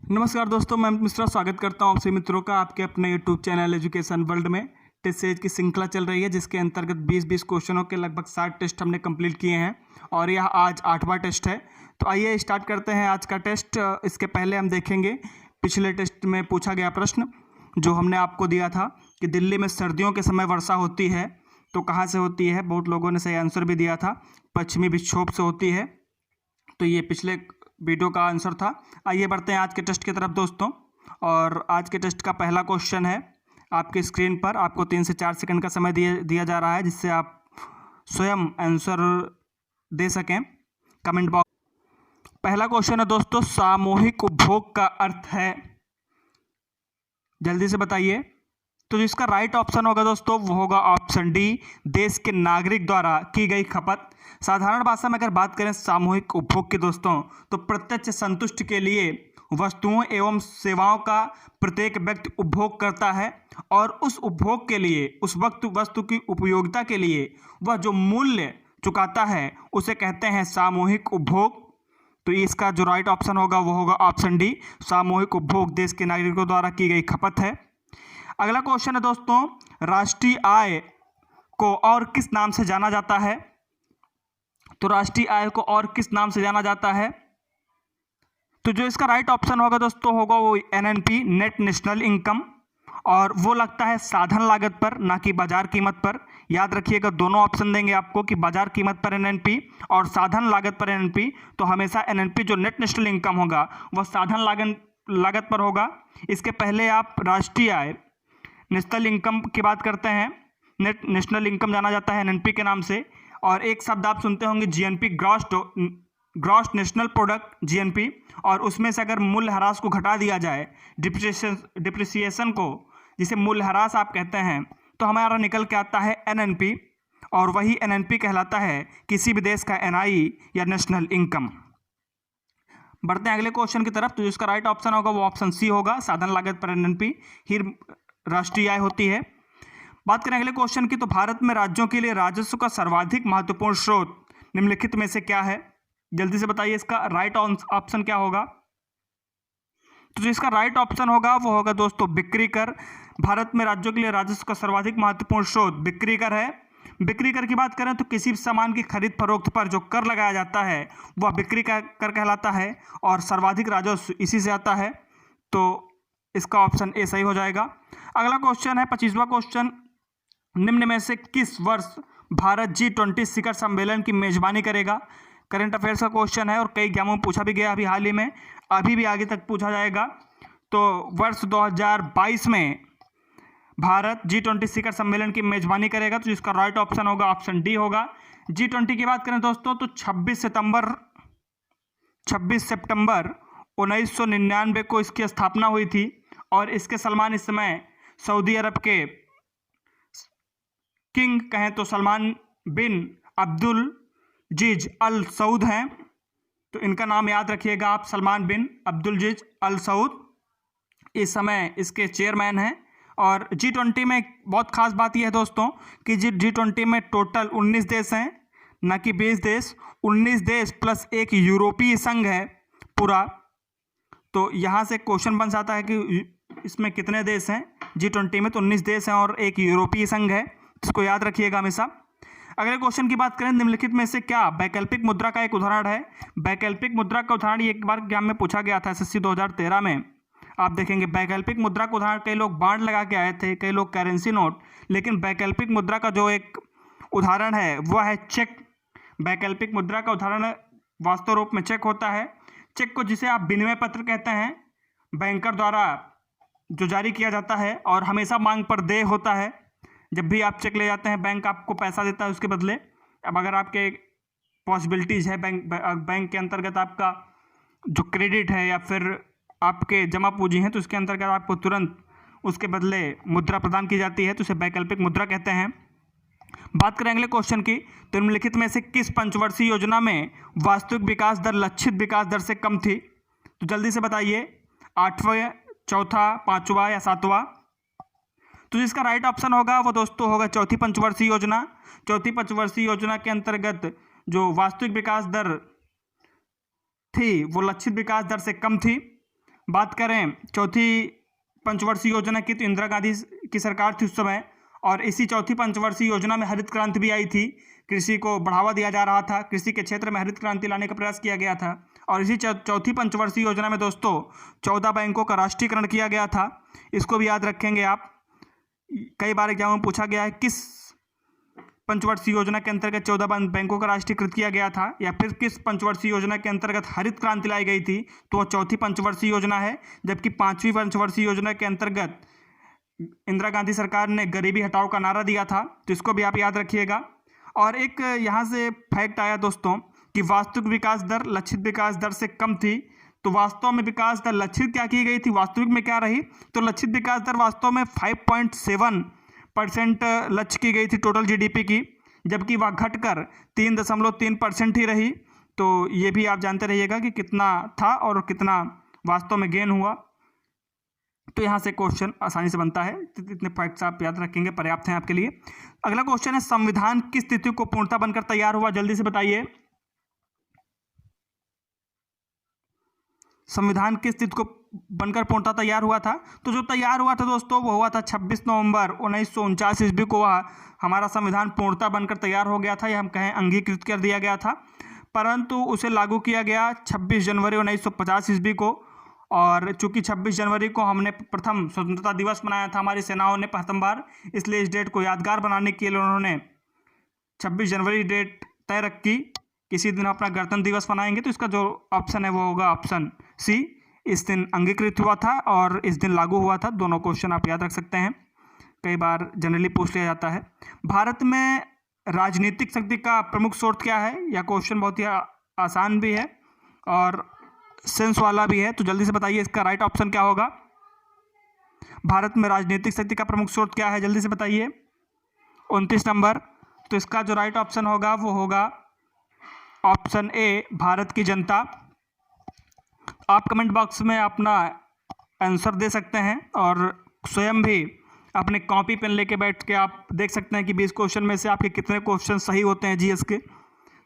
नमस्कार दोस्तों, मैं मिश्रा स्वागत करता हूं आप सभी मित्रों का आपके अपने यूट्यूब चैनल एजुकेशन वर्ल्ड में। टेस्ट सीरीज की श्रृंखला चल रही है जिसके अंतर्गत 20 क्वेश्चनों के लगभग 60 टेस्ट हमने कंप्लीट किए हैं और यह आज 8वां टेस्ट है। तो आइए स्टार्ट करते हैं आज का टेस्ट। इसके पहले हम देखेंगे पिछले टेस्ट में पूछा गया प्रश्न जो हमने आपको दिया था कि दिल्ली में सर्दियों के समय वर्षा होती है तो कहाँ से होती है। बहुत लोगों ने सही आंसर भी दिया था, पश्चिमी विक्षोभ से होती है। तो ये पिछले वीडियो का आंसर था। आइए बढ़ते हैं आज के टेस्ट की तरफ दोस्तों। और आज के टेस्ट का पहला क्वेश्चन है आपके स्क्रीन पर। आपको 3 से 4 सेकंड का समय दिया जा रहा है जिससे आप स्वयं आंसर दे सकें कमेंट बॉक्स। पहला क्वेश्चन है दोस्तों, सामूहिक उपभोग का अर्थ है, जल्दी से बताइए। तो जिसका राइट ऑप्शन होगा दोस्तों वो होगा ऑप्शन डी, देश के नागरिक द्वारा की गई खपत। साधारण भाषा में अगर बात करें सामूहिक उपभोग की दोस्तों, तो प्रत्यक्ष संतुष्टि के लिए वस्तुओं एवं सेवाओं का प्रत्येक व्यक्ति उपभोग करता है और उस उपभोग के लिए, उस वस्तु की उपयोगिता के लिए वह जो मूल्य चुकाता है उसे कहते हैं सामूहिक उपभोग। तो इसका जो राइट ऑप्शन होगा वो होगा ऑप्शन डी, सामूहिक उपभोग देश के नागरिकों द्वारा की गई खपत है। अगला क्वेश्चन है दोस्तों, राष्ट्रीय आय को और किस नाम से जाना जाता है। तो राष्ट्रीय आय को और किस नाम से जाना जाता है। तो जो इसका राइट ऑप्शन होगा दोस्तों होगा वो एनएनपी, नेट नेशनल इनकम, और वो लगता है साधन लागत पर ना कि बाजार कीमत पर। याद रखिएगा, दोनों ऑप्शन देंगे आपको कि बाजार कीमत पर एनएनपी और साधन लागत पर एनएनपी। तो हमेशा एनएनपी जो नेट नेशनल इनकम होगा वह साधन लागत पर होगा। इसके पहले आप राष्ट्रीय आय नेशनल इनकम की बात करते हैं, नेट नेशनल इनकम जाना जाता है एनएनपी के नाम से। और एक शब्द आप सुनते होंगे GNP, gross national product GNP, और उसमें से अगर मूल्यह्रास को घटा दिया जाए, डिप्रिसिएशन को, जिसे मूल्यह्रास आप कहते हैं, तो हमारा निकल के आता है एनएनपी, और वही एनएनपी कहलाता है किसी भी देश का एनआई या नेशनल इनकम। बढ़ते हैं अगले क्वेश्चन की तरफ। तो जिसका राइट ऑप्शन होगा वो ऑप्शन सी होगा, साधन लागत पर एनएनपी ही राष्ट्रीय आय होती है। बात करें अगले क्वेश्चन की, तो भारत में राज्यों के लिए राजस्व का सर्वाधिक महत्वपूर्ण स्रोत निम्नलिखित में से क्या है। जल्दी से बताइए इसका राइट ऑप्शन क्या होगा। तो जिसका राइट ऑप्शन होगा वो होगा दोस्तों बिक्री कर। भारत में राज्यों के लिए राजस्व का सर्वाधिक महत्वपूर्ण स्रोत बिक्री कर है। बिक्री कर की बात करें तो किसी भी सामान की खरीद फरोख्त पर जो कर लगाया जाता है वह बिक्री का कर कहलाता है और सर्वाधिक राजस्व इसी से आता है। तो इसका ऑप्शन ए सही हो जाएगा। अगला क्वेश्चन है 25वां क्वेश्चन, निम्न में से किस वर्ष भारत G20 शिखर सम्मेलन की मेजबानी करेगा। करंट अफेयर्स का क्वेश्चन है और कई एग्जामों में पूछा भी गया अभी हाल ही में, अभी भी आगे तक पूछा जाएगा। तो वर्ष 2022 में भारत G20 शिखर सम्मेलन की मेजबानी करेगा। तो जिसका राइट ऑप्शन होगा ऑप्शन डी होगा। G20 की बात करें दोस्तों तो 26 सितंबर 1999 को इसकी स्थापना हुई थी और इसके सलमान इस समय सऊदी अरब के किंग कहें तो सलमान बिन अब्दुल जीज अल सऊद हैं। तो इनका नाम याद रखिएगा आप, सलमान बिन अब्दुल जीज अल सऊद इस समय इसके चेयरमैन हैं। और G20 में बहुत खास बात यह है दोस्तों कि G20 में टोटल 19 देश हैं, न कि 20 देश। 19 देश प्लस एक यूरोपीय संघ है पूरा। तो यहाँ से क्वेश्चन बन जाता है कि इसमें कितने देश हैं। G20 में तो 19 देश हैं और एक यूरोपीय संघ है, इसको याद रखिएगा हमेशा। अगले क्वेश्चन की बात करें, निम्नलिखित में से क्या वैकल्पिक मुद्रा का एक उदाहरण है। वैकल्पिक मुद्रा का उदाहरण एक बार एग्जाम में पूछा गया था SSC 2013 में। आप देखेंगे वैकल्पिक मुद्रा का उदाहरण, कई लोग बांड लगा के आए थे, कई लोग करेंसी नोट, लेकिन वैकल्पिक मुद्रा का जो एक उदाहरण है वह है चेक। वैकल्पिक मुद्रा का उदाहरण वास्तव रूप में चेक होता है। चेक को जिसे आप विनिमय पत्र कहते हैं, बैंकर द्वारा जो जारी किया जाता है और हमेशा मांग पर देय होता है। जब भी आप चेक ले जाते हैं बैंक आपको पैसा देता है उसके बदले। अब अगर आपके पॉसिबिलिटीज़ है बैंक के अंतर्गत आपका जो क्रेडिट है या फिर आपके जमा पूंजी हैं तो उसके अंतर्गत आपको तुरंत उसके बदले मुद्रा प्रदान की जाती है, तो उसे वैकल्पिक मुद्रा कहते हैं। बात करें अगले क्वेश्चन की, तो निम्नलिखित में से किस पंचवर्षीय योजना में वास्तविक विकास दर लक्षित विकास दर से कम थी। तो जल्दी से बताइए, 8वां, चौथा, 5वां या 7वां। तो जिसका राइट ऑप्शन होगा वो दोस्तों होगा चौथी पंचवर्षीय योजना। चौथी पंचवर्षीय योजना के अंतर्गत जो वास्तविक विकास दर थी वो लक्षित विकास दर से कम थी। बात करें चौथी पंचवर्षीय योजना की, तो इंदिरा गांधी की सरकार थी उस समय, और इसी चौथी पंचवर्षीय योजना में हरित क्रांति भी आई थी। कृषि को बढ़ावा दिया जा रहा था, कृषि के क्षेत्र में हरित क्रांति लाने का प्रयास किया गया था। और इसी चौथी पंचवर्षीय योजना में दोस्तों 14 बैंकों का राष्ट्रीयकरण किया गया था। इसको भी याद रखेंगे आप, कई बार एग्जाम में पूछा गया है किस पंचवर्षीय योजना के अंतर्गत 14 बैंकों का राष्ट्रीयकृत किया गया था, या फिर किस पंचवर्षीय योजना के अंतर्गत हरित क्रांति लाई गई थी, तो वह चौथी पंचवर्षीय योजना है। जबकि 5वीं पंचवर्षीय योजना के अंतर्गत इंदिरा गांधी सरकार ने गरीबी हटाओ का नारा दिया था, तो इसको भी आप याद रखिएगा। और एक यहाँ से फैक्ट आया दोस्तों कि वास्तविक विकास दर लक्षित विकास दर से कम थी। तो वास्तव में विकास दर लक्षित क्या की गई थी, वास्तविक में क्या रही, तो लक्षित विकास दर वास्तव में 5.7% लक्ष्य की गई थी टोटल जीडीपी की, जबकि वह घटकर 3.3% ही रही। तो ये भी आप जानते रहिएगा कि कितना था और कितना वास्तव में गेन हुआ। तो यहाँ से क्वेश्चन आसानी से बनता है, इतने फैक्ट्स आप याद रखेंगे पर्याप्त हैं आपके लिए। अगला क्वेश्चन है, संविधान किस तिथि को पूर्णतः बनकर तैयार हुआ, जल्दी से बताइए। संविधान किस तिथि को बनकर पूर्णतः तैयार हुआ था, तो जो तैयार हुआ था दोस्तों वो हुआ था 26 नवंबर 1949 ईस्वी को। वह हमारा संविधान पूर्णतः बनकर तैयार हो गया था, या हम कहें अंगीकृत कर दिया गया था, परंतु उसे लागू किया गया 26 जनवरी 1950 ईस्वी को। और चूंकि 26 जनवरी को हमने प्रथम स्वतंत्रता दिवस मनाया था हमारी सेनाओं ने प्रथम बार, इसलिए इस डेट को यादगार बनाने के लिए उन्होंने 26 जनवरी डेट तय रखी, किसी दिन अपना गणतंत्र दिवस मनाएंगे। तो इसका जो ऑप्शन है वो होगा ऑप्शन सी, इस दिन अंगीकृत हुआ था और इस दिन लागू हुआ था। दोनों क्वेश्चन आप याद रख सकते हैं, कई बार जनरली पूछ लिया जाता है। भारत में राजनीतिक शक्ति का प्रमुख स्रोत क्या है, यह क्वेश्चन बहुत ही आसान भी है और सेंस वाला भी है, तो जल्दी से बताइए इसका राइट ऑप्शन क्या होगा। भारत में राजनीतिक शक्ति का प्रमुख स्रोत क्या है, जल्दी से बताइए। 29 नंबर। तो इसका जो राइट ऑप्शन होगा वो होगा ऑप्शन ए, भारत की जनता। आप कमेंट बॉक्स में अपना आंसर दे सकते हैं और स्वयं भी अपने कॉपी पेन लेके बैठ के आप देख सकते हैं कि 20 क्वेश्चन में से आपके कितने क्वेश्चन सही होते हैं जीएस के।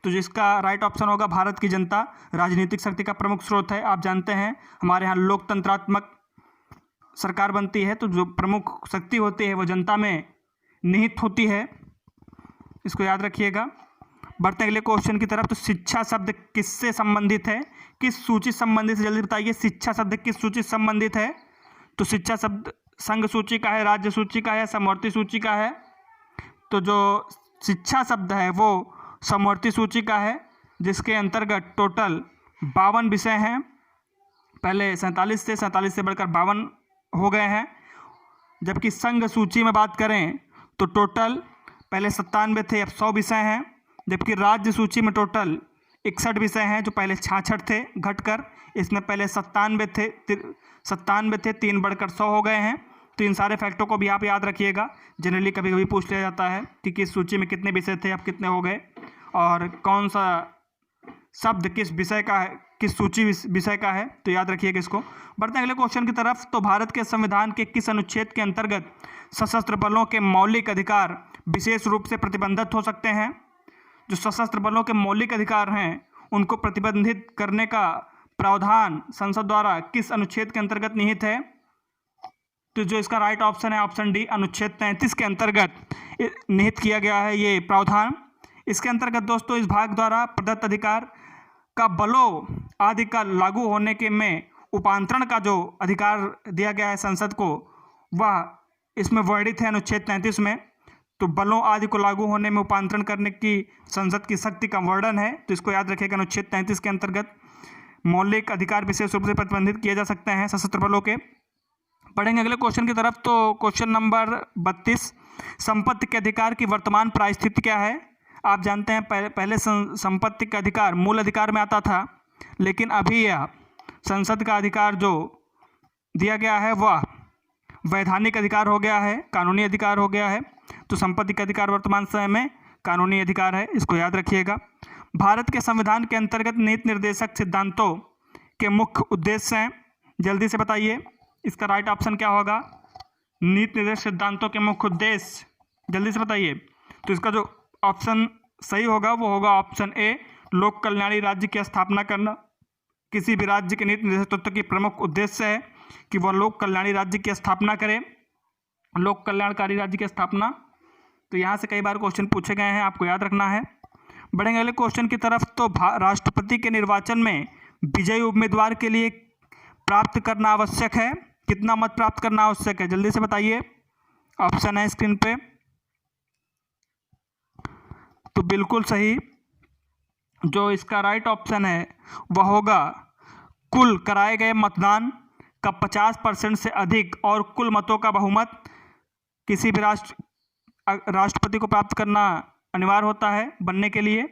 तो जिसका राइट ऑप्शन होगा भारत की जनता राजनीतिक शक्ति का प्रमुख स्रोत है। आप जानते हैं हमारे यहाँ लोकतंत्रात्मक सरकार बनती है, तो जो प्रमुख शक्ति होती है वो जनता में निहित होती है, इसको याद रखिएगा। बढ़ते अगले क्वेश्चन की तरफ। तो शिक्षा शब्द किससे संबंधित है, किस सूची संबंधित है, जल्दी बताइए। शिक्षा शब्द किस सूची से संबंधित है, तो शिक्षा शब्द संघ सूची का है, राज्य सूची का है, समवर्ती सूची का है। तो जो शिक्षा शब्द है वो समवर्ती सूची का है, जिसके अंतर्गत टोटल 52 विषय हैं। पहले 47 से बढ़कर 52 हो गए हैं। जबकि संघ सूची में बात करें तो टोटल पहले 97 थे, अब 100 विषय हैं। जबकि राज्य सूची में टोटल 61 विषय हैं, जो पहले 66 थे घटकर, इसमें पहले 97 थे, 3 बढ़कर 100 हो गए हैं। तो इन सारे फैक्टों को भी आप याद रखिएगा। जनरली कभी कभी पूछ लिया जाता है कि किस सूची में कितने विषय थे, अब कितने हो गए, और कौन सा शब्द किस विषय का है, किस सूची विषय का है, तो याद रखिएगा इसको। बढ़ते हैं अगले क्वेश्चन की तरफ। तो भारत के संविधान के किस अनुच्छेद के अंतर्गत सशस्त्र बलों के मौलिक अधिकार विशेष रूप से प्रतिबंधित हो सकते हैं। जो सशस्त्र बलों के मौलिक अधिकार हैं उनको प्रतिबंधित करने का प्रावधान संसद द्वारा किस अनुच्छेद के अंतर्गत निहित है, तो जो इसका राइट ऑप्शन है ऑप्शन डी, अनुच्छेद 33 के अंतर्गत निहित किया गया है ये प्रावधान। इसके अंतर्गत दोस्तों इस भाग द्वारा प्रदत्त अधिकार का बलों आदि का लागू होने के में उपांतरण का जो अधिकार दिया गया है संसद को, वह इसमें वर्णित है अनुच्छेद 33 में। तो बलों आदि को लागू होने में उपांतरण करने की संसद की शक्ति का वर्णन है, तो इसको याद रखिएगा। अनुच्छेद 33 के अंतर्गत मौलिक अधिकार विशेष रूप से प्रतिबंधित किए जा सकते हैं सशस्त्र बलों के। पढ़ेंगे अगले क्वेश्चन की तरफ। तो क्वेश्चन नंबर 32, संपत्ति के अधिकार की वर्तमान परिस्थिति क्या है। आप जानते हैं पहले संपत्ति का अधिकार मूल अधिकार में आता था, लेकिन अभी यह संसद का अधिकार जो दिया गया है वह वैधानिक अधिकार हो गया है, कानूनी अधिकार हो गया है। तो संपत्ति का अधिकार वर्तमान समय में कानूनी अधिकार है, इसको याद रखिएगा। भारत के संविधान के अंतर्गत नीति निर्देशक सिद्धांतों के मुख्य उद्देश्य हैं, जल्दी से बताइए इसका राइट ऑप्शन क्या होगा। नीति निर्देशक सिद्धांतों के मुख्य उद्देश्य, जल्दी से बताइए। तो इसका जो ऑप्शन सही होगा वो होगा ऑप्शन ए, लोक कल्याणी राज्य की स्थापना करना। किसी भी राज्य के नीति निर्देशक तत्व की प्रमुख उद्देश्य है कि वह लोक कल्याणी राज्य की स्थापना करे, लोक कल्याणकारी राज्य की स्थापना। तो यहाँ से कई बार क्वेश्चन पूछे गए हैं, आपको याद रखना है। बढ़ेंगे अगले क्वेश्चन की तरफ। तो राष्ट्रपति के निर्वाचन में विजयी उम्मीदवार के लिए प्राप्त करना आवश्यक है, कितना मत प्राप्त करना आवश्यक है, जल्दी से बताइए। ऑप्शन है स्क्रीन पे। तो बिल्कुल सही, जो इसका राइट ऑप्शन है वह होगा कुल कराए गए मतदान का 50% से अधिक और कुल मतों का बहुमत किसी भी राष्ट्रपति को प्राप्त करना अनिवार्य होता है बनने के लिए।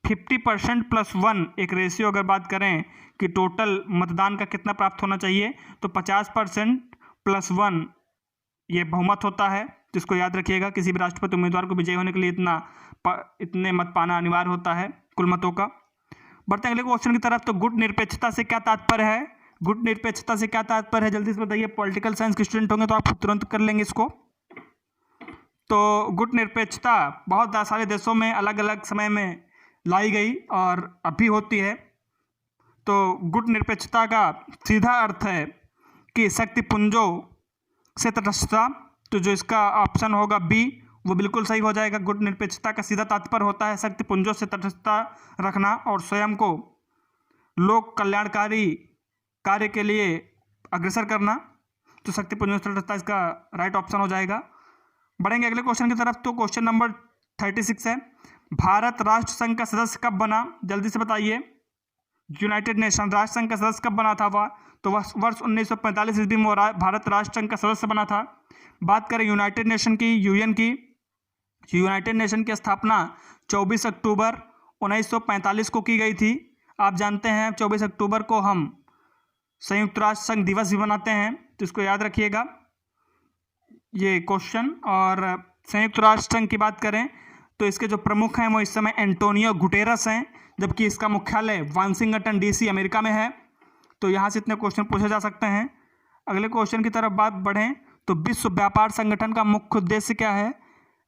50% + 1 एक रेशियो अगर बात करें कि टोटल मतदान का कितना प्राप्त होना चाहिए, तो 50% + 1 ये बहुमत होता है, जिसको याद रखिएगा। किसी भी राष्ट्रपति उम्मीदवार को विजयी होने के लिए इतने मत पाना अनिवार्य होता है कुल मतों का। बढ़ते हैं अगले क्वेश्चन की तरफ। तो गुट निरपेक्षता से क्या तात्पर्य है, गुट निरपेक्षता से क्या तात्पर्य है, जल्दी से बताइए। पॉलिटिकल साइंस के स्टूडेंट होंगे तो आप तुरंत कर लेंगे इसको। तो गुट निरपेक्षता बहुत सारे देशों में अलग अलग समय में लाई गई और अभी होती है। तो गुट निरपेक्षता का सीधा अर्थ है कि शक्तिपुंजों से तटस्थता। तो जो इसका ऑप्शन होगा बी, वो बिल्कुल सही हो जाएगा। गुट निरपेक्षता का सीधा तात्पर्य होता है शक्तिपुंजों से तटस्थता रखना और स्वयं को लोक कल्याणकारी कार्य के लिए अग्रसर करना। तो शक्तिपुंजों से तटस्थता इसका राइट ऑप्शन हो जाएगा। बढ़ेंगे अगले क्वेश्चन की तरफ। तो क्वेश्चन नंबर 36 है, भारत राष्ट्र संघ का सदस्य कब बना, जल्दी से बताइए। यूनाइटेड नेशन राष्ट्र संघ का सदस्य कब बना था वह, तो वर्ष 1945 ईस्वी में भारत राष्ट्र संघ का सदस्य बना था। बात करें यूनाइटेड नेशन की, यूएन की, यूनाइटेड नेशन की स्थापना 24 अक्टूबर 1945 को की गई थी। आप जानते हैं 24 अक्टूबर को हम संयुक्त राष्ट्र संघ दिवस भी मनाते हैं, तो इसको याद रखिएगा ये क्वेश्चन। और संयुक्त राष्ट्र संघ की बात करें तो इसके जो प्रमुख हैं वो इस समय एंटोनियो गुटेरस हैं, जबकि इसका मुख्यालय वाशिंगटन डीसी अमेरिका में है। तो यहाँ से इतने क्वेश्चन पूछे जा सकते हैं। अगले क्वेश्चन की तरफ बात बढ़ें तो विश्व व्यापार संगठन का मुख्य उद्देश्य क्या है,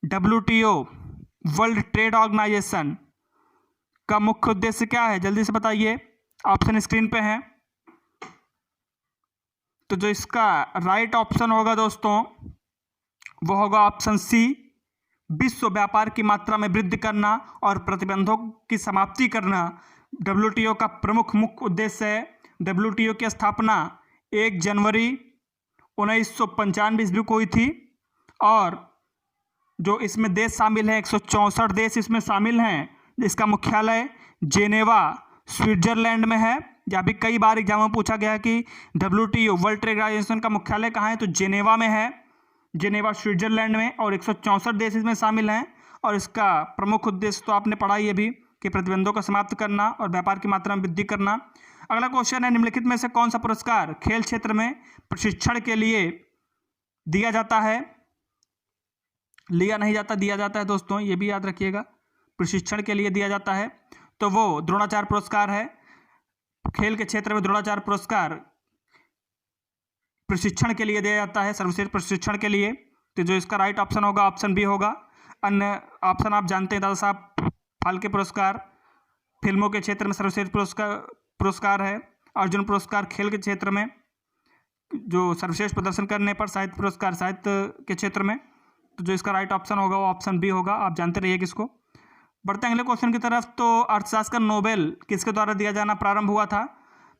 WTO वर्ल्ड ट्रेड ऑर्गेनाइजेशन का मुख्य उद्देश्य क्या है, जल्दी से बताइए। ऑप्शन स्क्रीन पे है। तो जो इसका राइट ऑप्शन होगा दोस्तों वो होगा ऑप्शन सी, विश्व व्यापार की मात्रा में वृद्धि करना और प्रतिबंधों की समाप्ति करना WTO का प्रमुख मुख्य उद्देश्य है। WTO की स्थापना 1 जनवरी 1995 ईस्वी को हुई थी और जो इसमें देश शामिल हैं 164 देश इसमें शामिल हैं। इसका मुख्यालय जेनेवा स्विट्जरलैंड में है। या भी कई बार एग्जाम में पूछा गया कि WTO वर्ल्ड ट्रेड ऑर्गेनाइजेशन का मुख्यालय कहाँ है, तो जेनेवा में है, जेनेवा स्विट्जरलैंड में, और 164 देश इसमें शामिल हैं। और इसका प्रमुख उद्देश्य तो आपने पढ़ा ही अभी कि प्रतिबंधों को समाप्त करना और व्यापार की मात्रा में वृद्धि करना। अगला क्वेश्चन है, निम्नलिखित में से कौन सा पुरस्कार खेल क्षेत्र में प्रशिक्षण के लिए दिया जाता है, लिया नहीं जाता, दिया जाता है दोस्तों, ये भी याद रखिएगा, प्रशिक्षण के लिए दिया जाता है। तो वो द्रोणाचार्य पुरस्कार है। खेल के क्षेत्र में द्रोणाचार्य पुरस्कार प्रशिक्षण के लिए दिया जाता है, सर्वश्रेष्ठ प्रशिक्षण के लिए। तो जो इसका राइट ऑप्शन होगा ऑप्शन बी होगा। अन्य ऑप्शन आप जानते हैं, दादा साहब फाल्के पुरस्कार फिल्मों के क्षेत्र में सर्वश्रेष्ठ पुरस्कार है, अर्जुन पुरस्कार खेल के क्षेत्र में जो सर्वश्रेष्ठ प्रदर्शन करने पर, साहित्य पुरस्कार साहित्य के क्षेत्र में। तो जो इसका राइट ऑप्शन होगा वो ऑप्शन बी होगा, आप जानते रहिए किसको। बढ़ते हैं अगले क्वेश्चन की तरफ। तो अर्थशास्त्र का नोबेल किसके द्वारा दिया जाना प्रारंभ हुआ था,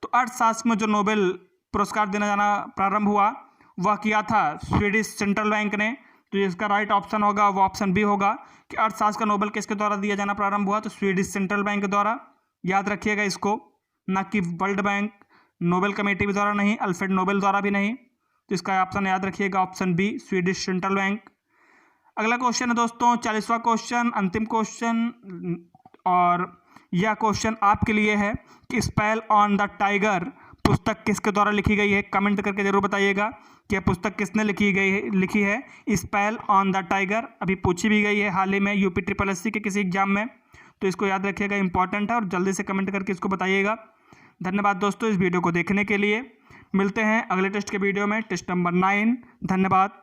तो अर्थशास्त्र में जो नोबेल पुरस्कार देना जाना प्रारंभ हुआ वह किया था स्वीडिश सेंट्रल बैंक ने। तो इसका राइट ऑप्शन होगा वो ऑप्शन बी होगा कि अर्थशास्त्र का नोबेल किसके द्वारा दिया जाना प्रारंभ हुआ, तो स्वीडिश सेंट्रल बैंक के द्वारा। याद रखिएगा इसको, ना कि वर्ल्ड बैंक, नोबेल कमेटी भी द्वारा नहीं, अल्फ्रेड नोबेल द्वारा भी नहीं। तो इसका ऑप्शन याद रखिएगा option B, Swedish central bank. अगला क्वेश्चन है दोस्तों 40वां क्वेश्चन, अंतिम क्वेश्चन, और यह क्वेश्चन आपके लिए है कि स्पेल ऑन द टाइगर पुस्तक किसके द्वारा लिखी गई है। कमेंट करके जरूर बताइएगा कि यह पुस्तक किसने लिखी है। स्पेल ऑन द टाइगर अभी पूछी भी गई है हाल ही में यूपी SSSC के किसी एग्जाम में, तो इसको याद रखिएगा, इंपॉर्टेंट है, और जल्दी से कमेंट करके इसको बताइएगा। धन्यवाद दोस्तों इस वीडियो को देखने के लिए। मिलते हैं अगले टेस्ट के वीडियो में, टेस्ट नंबर 9। धन्यवाद।